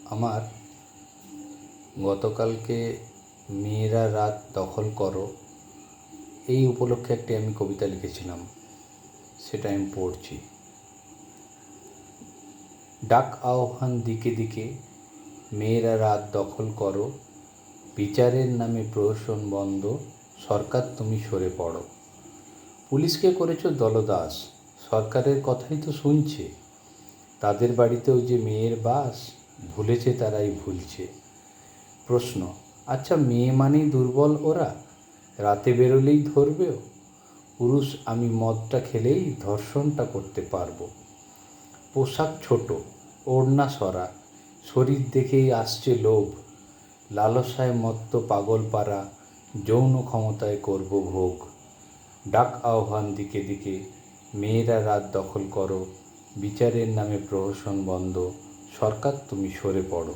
আমার গতকালকে মেয়েরা রাত দখল করো এই উপলক্ষে একটি আমি কবিতা লিখেছিলাম, সেটা আমি পড়ছি। ডাক আহ্বান দিকে দিকে, মেয়েরা রাত দখল করো, বিচারের নামে প্রহসন বন্ধ, সরকার তুমি সরে পড়ো। পুলিশকে করেছ দলদাস, সরকারের কথাই তো শুনছে। তাদের বাড়িতেও যে মেয়ের বাস, ভুলেছে তারাই ভুলছে। প্রশ্ন, আচ্ছা মেয়ে মানেই দুর্বল ওরা, রাতে বেরোলেই ধরবেও? পুরুষ আমি মদটা খেলেই ধর্ষণটা করতে পারবো। পোশাক ছোট, ওড়না সরা, শরীর দেখেই আসছে লোভ, লালসায় মত্ত পাগল পাড়া, যৌন ক্ষমতায় করব ভোগ। ডাক আহ্বান দিকে দিকে, মেয়েরা রাত দখল করো, বিচারের নামে প্রহসন বন্ধ, সরকার তুমি সরে পড়ো।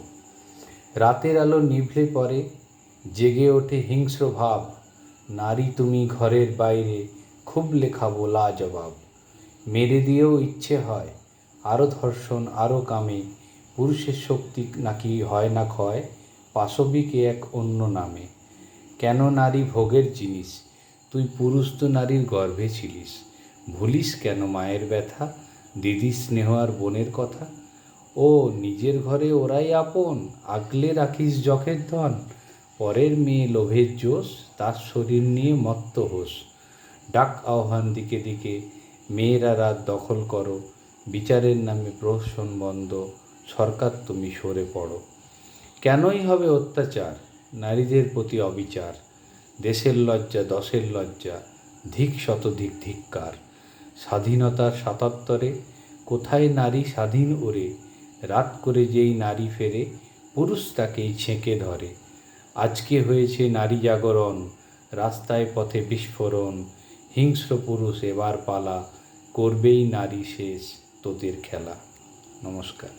রাতের আলো নিভলে পরে জেগে ওঠে হিংস্র ভাব, নারী তুমি ঘরের বাইরে, খুব লেখাবো লাজবাব। মেরে দিয়েও ইচ্ছে হয় আরও ধর্ষণ, আরও কামে, পুরুষের শক্তি নাকি হয় না ক্ষয়, পাশবিক এক অন্য নামে। কেন নারী ভোগের জিনিস, তুই পুরুষ তো নারীর গর্ভে ছিলিস, ভুলিস কেন মায়ের ব্যথা, দিদির স্নেহ আর বোনের কথা? ও নিজের ঘরে ওরাই আপন, আগলে রাখিস যখের ধন, পরের মেয়ে লোভের জোশ, তার শরীর নিয়ে মত্ত হোস। ডাক আহ্বান দিকে দিকে, মেয়েরা রাত দখল করো, বিচারের নামে প্রহসন বন্ধ, সরকার তুমি সরে পড়ো। কেনই হবে অত্যাচার, নারীদের প্রতি অবিচার, দেশের লজ্জা দশের লজ্জা, ধিক শতধিক ধিক্কার। স্বাধীনতার ৭৭-এ কোথায় নারী স্বাধীন ওরে, রাত করে যেই নারী ফেরে, পুরুষ তাকেই ছেঁকে ধরে। আজকে হয়েছে নারী জাগরণ, রাস্তায় পথে বিস্ফোরণ, হিংস্র পুরুষ এবার পালা, করবেই নারী শেষ তোদের খেলা। নমস্কার।